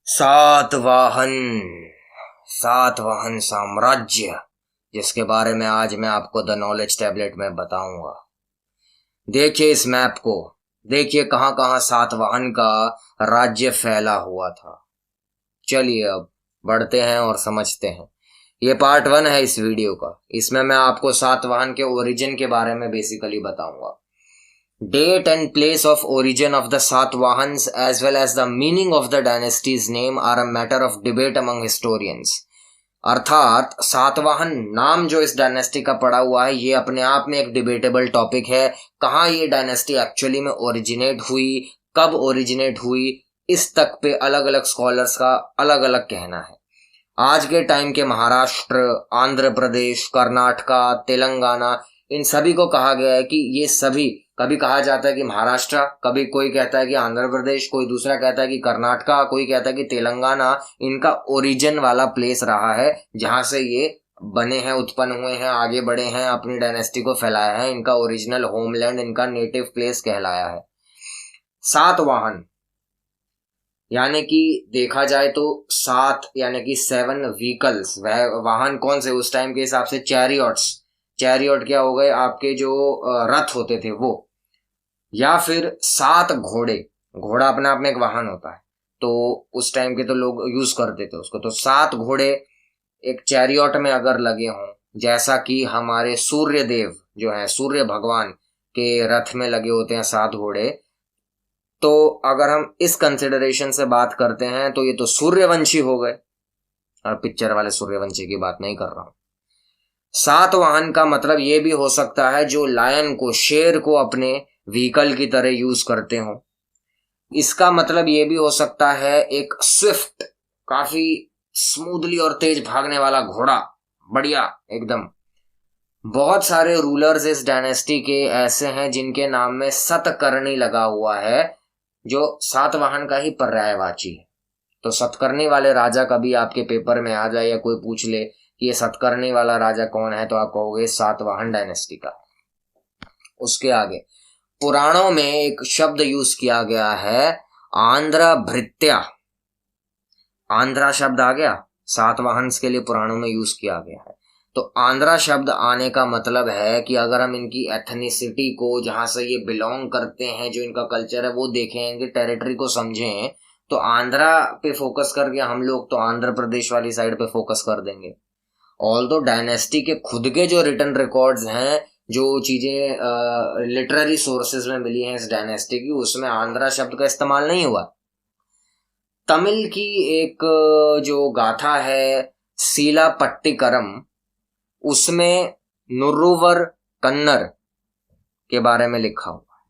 सातवाहन सातवाहन साम्राज्य, जिसके बारे में आज मैं आपको द नॉलेज टैबलेट में बताऊंगा। देखिए इस मैप को, देखिए कहां कहां सातवाहन का राज्य फैला हुआ था। चलिए अब बढ़ते हैं और समझते हैं। ये पार्ट 1 है इस वीडियो का। इसमें मैं आपको सातवाहन के ओरिजिन के बारे में बेसिकली बताऊंगा। Date and place of origin of the Satvahans as well as the meaning of the dynasty's name are a matter of debate among historians. अर्थात सातवाहन नाम जो इस डायनेस्टी का पड़ा हुआ है ये अपने आप में एक डिबेटेबल टॉपिक है। कहाँ ये डायनेस्टी एक्चुअली में ओरिजिनेट हुई, कब ओरिजिनेट हुई, इस तक पे अलग अलग स्कॉलर्स का अलग अलग कहना है। आज के टाइम के महाराष्ट्र, आंध्र प्रदेश, कर्नाटका, तेलंगाना, इन सभी को कहा गया है कि ये सभी, कभी कहा जाता है कि महाराष्ट्र, कभी कोई कहता है कि आंध्र प्रदेश, कोई दूसरा कहता है कि कर्नाटका, कोई कहता है कि तेलंगाना, इनका ओरिजिन वाला प्लेस रहा है जहां से ये बने हैं, उत्पन्न हुए हैं, आगे बढ़े हैं, अपनी डायनेस्टी को फैलाया है। इनका ओरिजिनल होमलैंड, इनका नेटिव प्लेस कहलाया है। सातवाहन यानी कि देखा जाए तो 7 यानी कि 7 व्हीकल्स, वह वाहन कौन से उस टाइम के हिसाब से चैरियट क्या हो गए आपके जो रथ होते थे वो, या फिर 7 घोड़े। घोड़ा अपने आप में एक वाहन होता है, तो उस टाइम के तो लोग यूज करते थे उसको। तो 7 घोड़े एक चैरियट में अगर लगे हों, जैसा कि हमारे सूर्य देव जो है, सूर्य भगवान के रथ में लगे होते हैं 7 घोड़े, तो अगर हम इस कंसिडरेशन से बात करते हैं तो ये तो सूर्यवंशी हो गए, और पिक्चर वाले सूर्यवंशी की बात नहीं कर रहा हूं। सातवाहन का मतलब ये भी हो सकता है जो लायन को, शेर को अपने व्हीकल की तरह यूज करते हो। इसका मतलब ये भी हो सकता है एक स्विफ्ट, काफी स्मूथली और तेज भागने वाला घोड़ा, बढ़िया एकदम। बहुत सारे रूलर्स इस डायनेस्टी के ऐसे हैं जिनके नाम में सतकर्णी लगा हुआ है, जो सातवाहन का ही पर्यायवाची है। तो सतकर्णी वाले राजा कभी आपके पेपर में आ जाए या कोई पूछ ले कि ये सतकर्णी वाला राजा कौन है, तो आप कहोगे सातवाहन डायनेस्टी का। उसके आगे पुराणों में एक शब्द यूज किया गया है, आंध्र भृत्या। आंध्रा शब्द आ गया, सातवाहन के लिए पुराणों में यूज किया गया है। तो आंध्रा शब्द आने का मतलब है कि अगर हम इनकी एथनिसिटी को, जहां से ये बिलोंग करते हैं, जो इनका कल्चर है वो देखें, इनकी टेरिटरी को समझें, तो आंध्रा पे फोकस करके हम लोग तो आंध्र प्रदेश वाली साइड पे फोकस कर देंगे। ऑल्दो डायनेस्टी के खुद के जो रिटन रिकॉर्ड्स हैं, जो चीजें लिटरेरी सोर्सेज में मिली हैं इस डायनेस्टी की, उसमें आंध्रा शब्द का इस्तेमाल नहीं हुआ। तमिल की एक जो गाथा है सीलापट्टिकरम, उसमें नुरुवर कन्नर के बारे में लिखा हुआ है।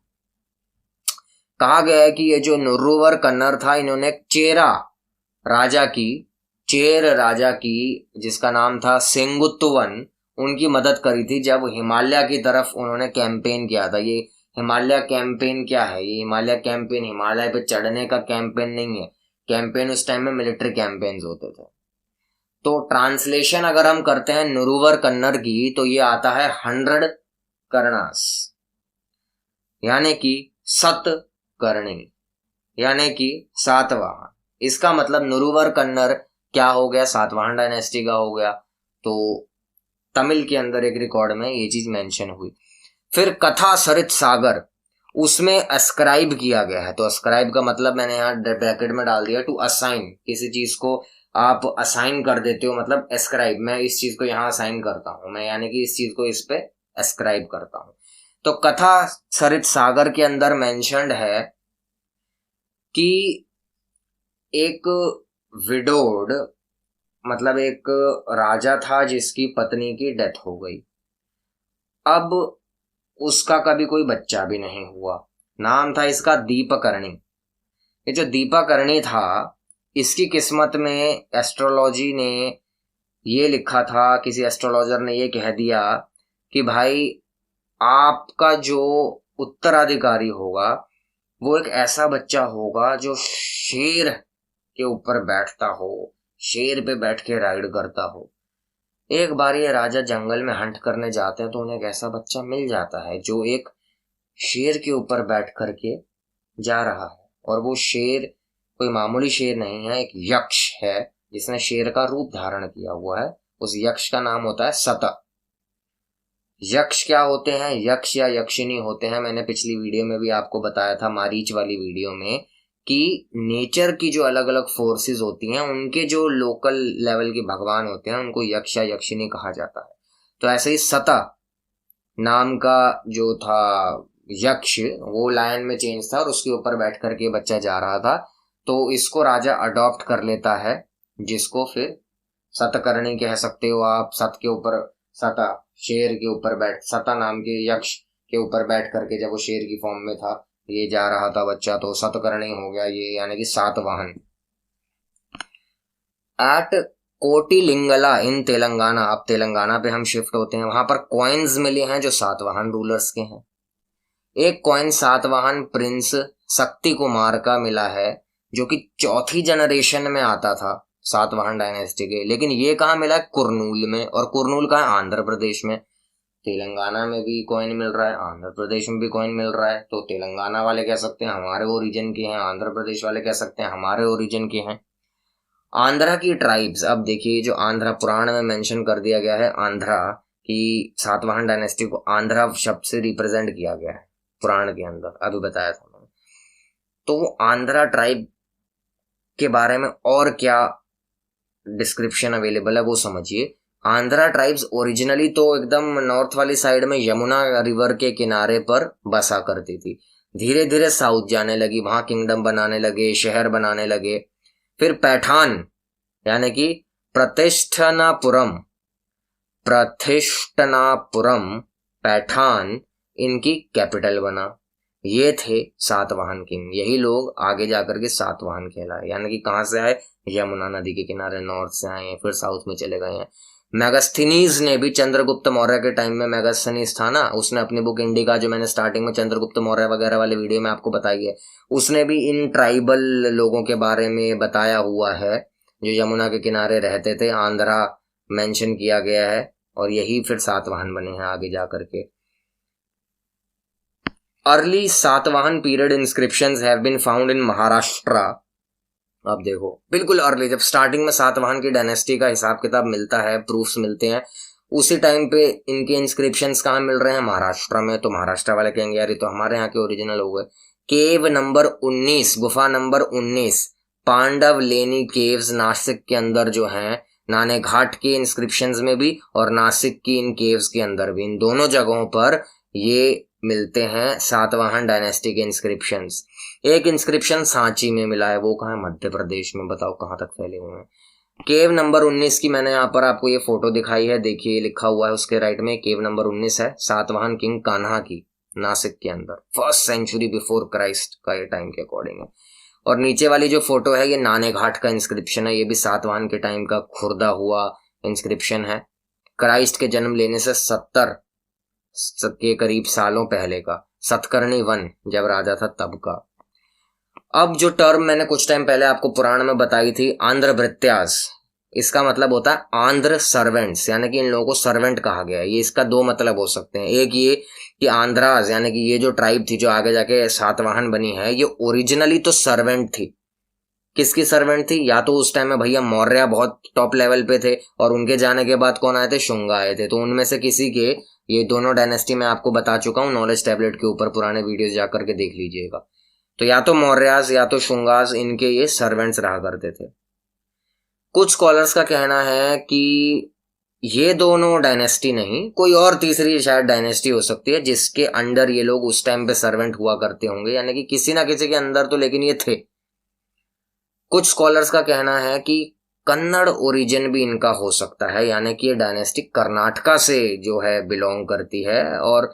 कहा गया है कि ये जो नुरुवर कन्नर था, इन्होंने चेर राजा की जिसका नाम था सेंगुत्तुवन, उनकी मदद करी थी जब हिमालय की तरफ उन्होंने कैंपेन किया था। ये हिमालय कैंपेन क्या है? ये हिमालय कैंपेन हिमालय पे चढ़ने का कैंपेन नहीं है। कैंपेन उस टाइम में मिलिट्री कैंपेन्स होते थे। तो ट्रांसलेशन अगर हम करते हैं नुरुवर कन्नर की, तो ये आता है 100 कर्णास, यानी कि सतकर्णी, यानी कि सातवाहन। इसका मतलब नुरुवर कन्नर क्या हो गया? सातवाहन डायनेस्टी का हो गया। तो तमिल के अंदर एक रिकॉर्ड में ये चीज मेंशन हुई। फिर कथा सरित सागर, उसमें अस्क्राइब किया गया है। तो अस्क्राइब का मतलब मैंने यहाँ ब्रैकेट में डाल दिया, टू असाइन। किसी चीज को आप असाइन कर देते हो, मतलब एस्क्राइब, मैं इस चीज को यहाँ असाइन करता हूं, मैं यानी कि इस चीज को इस पे एस्क्राइब करता हूं। तो कथा सरित सागर के अंदर मेंशन्ड है कि एक विडोड, मतलब एक राजा था जिसकी पत्नी की डेथ हो गई। अब उसका कभी कोई बच्चा भी नहीं हुआ। नाम था इसका दीपकर्णी। ये जो दीपकर्णी था, इसकी किस्मत में एस्ट्रोलॉजी ने ये लिखा था, किसी एस्ट्रोलॉजर ने ये कह दिया कि भाई आपका जो उत्तराधिकारी होगा वो एक ऐसा बच्चा होगा जो शेर के ऊपर बैठता हो, शेर पे बैठ के राइड करता हो। एक बार ये राजा जंगल में हंट करने जाते हैं तो उन्हें एक ऐसा बच्चा मिल जाता है जो एक शेर के ऊपर बैठ करके जा रहा है, और वो शेर कोई मामूली शेर नहीं है, एक यक्ष है जिसने शेर का रूप धारण किया हुआ है। उस यक्ष का नाम होता है सत। यक्ष क्या होते हैं? यक्ष या यक्षिणी होते हैं, मैंने पिछली वीडियो में भी आपको बताया था, मारीच वाली वीडियो में, कि नेचर की जो अलग अलग फोर्सेस होती हैं उनके जो लोकल लेवल के भगवान होते हैं उनको यक्ष या यक्षिणी कहा जाता है। तो ऐसे ही सता नाम का जो था यक्ष, वो लायन में चेंज था और उसके ऊपर बैठ करके बच्चा जा रहा था, तो इसको राजा अडॉप्ट कर लेता है, जिसको फिर सतकर्णी कह सकते हो आप। सत के ऊपर सता, शेर के ऊपर बैठ, सता नाम के यक्ष के ऊपर बैठ करके जब वो शेर की फॉर्म में था, ये जा रहा था बच्चा, तो सतकर्णी हो गया ये, यानी कि सातवाहन। एट कोटिलिंगला इन तेलंगाना, अब तेलंगाना पे हम शिफ्ट होते हैं, वहां पर कॉइन्स मिले हैं जो सातवाहन रूलर्स के हैं। एक कॉइन सातवाहन प्रिंस शक्ति कुमार का मिला है, जो कि चौथी जनरेशन में आता था सातवाहन डायनेस्टी के। लेकिन ये कहाँ मिला है? कुरनूल में। और कुरनूल कहाँ है? आंध्र प्रदेश में। तेलंगाना में भी कॉइन मिल रहा है, आंध्र प्रदेश में भी कॉइन मिल रहा है, तो तेलंगाना वाले कह सकते हैं हमारे ओरिजिन के हैं, आंध्र प्रदेश वाले कह सकते हैं हमारे ओरिजिन के हैं। आंध्रा की ट्राइब्स, अब देखिए जो आंध्रा पुराण में मेंशन कर दिया गया है, आंध्रा की सातवाहन डायनेस्टी को आंध्रा शब्द से रिप्रेजेंट किया गया है पुराण के अंदर, अभी बताया था मैंने। तो आंध्रा ट्राइब के बारे में और क्या डिस्क्रिप्शन अवेलेबल है वो समझिए। आंध्रा ट्राइब्स ओरिजिनली तो एकदम नॉर्थ वाली साइड में यमुना रिवर के किनारे पर बसा करती थी, धीरे धीरे साउथ जाने लगी, वहां किंगडम बनाने लगे, शहर बनाने लगे। फिर पैठान यानी कि प्रतिष्ठनापुरम पैठान इनकी कैपिटल बना। ये थे सातवाहन किंग, यही लोग आगे जाकर के सातवाहन कहलाए, यानी कि कहाँ से आए? यमुना नदी के किनारे नॉर्थ से आए हैं, फिर साउथ में चले गए हैं। मैगस्थनीज ने भी चंद्रगुप्त मौर्य के टाइम में, मैगस्थनीज था ना, उसने अपनी बुक इंडिका, जो मैंने स्टार्टिंग में चंद्रगुप्त मौर्य वगैरह वाले वीडियो में आपको बताई है, उसने भी इन ट्राइबल लोगों के बारे में बताया हुआ है जो यमुना के किनारे रहते थे। आंध्रा मेंशन किया गया है और यही फिर सातवाहन बने हैं आगे जाकर के। Early Satavahana period inscriptions have been found in Maharashtra. अब देखो बिल्कुल अर्ली, जब स्टार्टिंग में सातवाहन की डायनेस्टी का हिसाब किताब मिलता है, प्रूफ्स मिलते हैं, उसी टाइम पे इनके इंस्क्रिप्शंस कहाँ मिल रहे हैं? महाराष्ट्र में। तो महाराष्ट्र वाले कहेंगे यार ये तो हमारे यहाँ के ओरिजिनल हो गए। केव नंबर 19, गुफा नंबर 19, पांडव लेनी केव्स नासिक के अंदर जो हैं, नाने घाट के इंस्क्रिप्शंस में भी और नासिक की इन केव्स के अंदर भी, इन दोनों जगहों पर ये मिलते हैं सातवाहन डायनेस्टी के इंस्क्रिप्शंस। एक इंस्क्रिप्शन सांची में मिला है, वो कहाँ है? मध्य प्रदेश में। बताओ कहाँ तक फैले हुए हैं। केव नंबर 19 की मैंने यहाँ पर आपको ये फोटो दिखाई है, देखिए लिखा हुआ है उसके राइट में, केव नंबर 19 है, सातवाहन किंग कान्हा की, नासिक के अंदर, 1st सेंचुरी बिफोर क्राइस्ट का ये टाइम के अकॉर्डिंग है। और नीचे वाली जो फोटो है ये नाने घाट का इंस्क्रिप्शन है, ये भी सातवाहन के टाइम का खुर्दा हुआ इंस्क्रिप्शन है, क्राइस्ट के जन्म लेने से 70 के करीब सालों पहले का, सतकर्णी वन जब राजा था तब का। अब जो टर्म मैंने कुछ टाइम पहले आपको पुराण में बताई थी, आंध्र भृत्यास, इसका मतलब होता है आंध्र सर्वेंट्स, यानी कि इन लोगों को सर्वेंट कहा गया है। ये इसका दो मतलब हो सकते हैं, एक ये कि आंध्राज यानी कि ये जो ट्राइब थी जो आगे जाके सातवाहन बनी है, ये ओरिजिनली तो सर्वेंट थी। किसकी सर्वेंट थी? या तो उस टाइम में भैया मौर्य बहुत टॉप लेवल पे थे और उनके जाने के बाद कौन आए थे? शुंगा आए थे, तो उनमें से किसी के, ये दोनों डायनेस्टी मैं आपको बता चुका हूँ नॉलेज टैबलेट के ऊपर, पुराने वीडियोस जाकर के देख लीजिएगा। तो या तो मौर्यास या तो शुंगास, इनके ये सर्वेंट्स रहा करते थे। कुछ स्कॉलर्स का कहना है कि ये दोनों डायनेस्टी नहीं, कोई और तीसरी शायद डायनेस्टी हो सकती है जिसके अंडर ये लोग उस टाइम पे सर्वेंट हुआ करते होंगे, यानी कि किसी ना किसी के अंदर तो लेकिन ये थे। कुछ स्कॉलर्स का कहना है कि कन्नड़ ओरिजिन भी इनका हो सकता है, यानी कि ये डायनेस्टी कर्नाटका से जो है बिलोंग करती है, और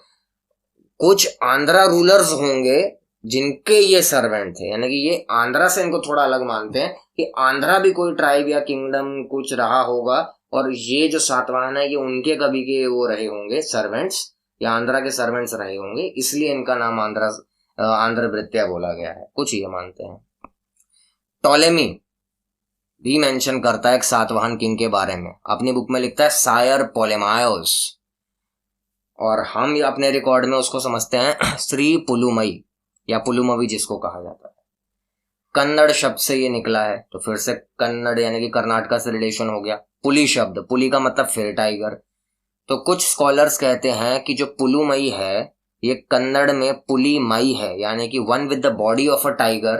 कुछ आंध्रा रूलर्स होंगे जिनके ये सर्वेंट थे, यानी कि ये आंध्रा से इनको थोड़ा अलग मानते हैं कि आंध्रा भी कोई ट्राइब या किंगडम कुछ रहा होगा, और ये जो सातवाहन है ये उनके कभी के वो रहे होंगे सर्वेंट्स, या आंध्रा के सर्वेंट्स रहे होंगे, इसलिए इनका नाम आंध्र भृत्या बोला गया है, कुछ ये मानते हैं। टॉलेमी भी मेंशन करता है एक सातवाहन किंग के बारे में, अपनी बुक में लिखता है सायर पोलेमायोस, और हम अपने रिकॉर्ड में उसको समझते हैं श्री पुलुमई या पुलुमवी जिसको कहा जाता है। कन्नड़ शब्द से ये निकला है, तो फिर से कन्नड़ यानी कि कर्नाटका से रिलेशन हो गया। पुली शब्द, पुली का मतलब फिर टाइगर। तो कुछ स्कॉलर्स कहते हैं कि जो पुलुमई है ये कन्नड़ में पुली मई है, यानी कि one with the body of a tiger.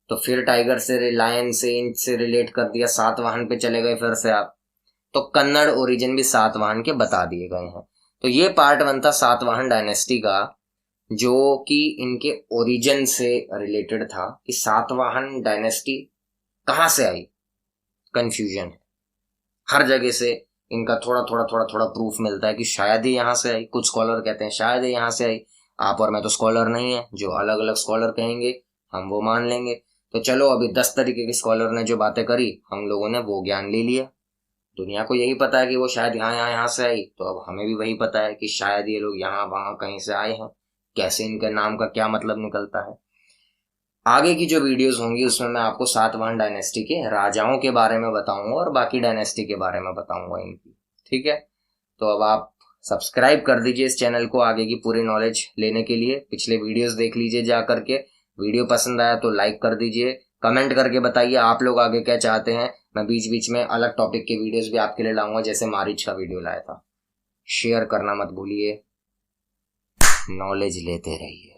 तो फिर टाइगर से, लायन से, इंच से रिलेट कर दिया, सातवाहन पे चले गए फिर से आप। तो कन्नड़ ओरिजिन भी सातवाहन के बता दिए गए हैं। तो ये पार्ट 1 था सातवाहन डायनेस्टी का, जो कि इनके ओरिजिन से रिलेटेड था कि सातवाहन डायनेस्टी कहां से आई। कंफ्यूजन है हर जगह से, इनका थोड़ा थोड़ा थोड़ा थोड़ा प्रूफ मिलता है कि शायद ही यहां से आई। कुछ स्कॉलर कहते हैं शायद ही यहां से आई। आप और मैं तो स्कॉलर नहीं है, जो अलग अलग स्कॉलर कहेंगे हम वो मान लेंगे। तो चलो, अभी 10 तरीके के स्कॉलर ने जो बातें करी, हम लोगों ने वो ज्ञान ले लिया। दुनिया को यही पता है कि वो शायद यहाँ यहाँ यहाँ से आई, तो अब हमें भी वही पता है कि शायद ये लोग यहाँ वहां कहीं से आए हैं। कैसे, इनके नाम का क्या मतलब निकलता है। आगे की जो वीडियोस होंगी उसमें मैं आपको सातवाहन डायनेस्टी के राजाओं के बारे में बताऊंगा और बाकी डायनेस्टी के बारे में बताऊंगा इनकी। ठीक है, तो अब आप सब्सक्राइब कर दीजिए इस चैनल को आगे की पूरी नॉलेज लेने के लिए। पिछले वीडियोस देख लीजिए जा करके। वीडियो पसंद आया तो लाइक कर दीजिए। कमेंट करके बताइए आप लोग आगे क्या चाहते हैं। मैं बीच बीच में अलग टॉपिक के वीडियोस भी आपके लिए लाऊंगा, जैसे मारिच का वीडियो लाया था। शेयर करना मत भूलिए। नॉलेज लेते रहिए।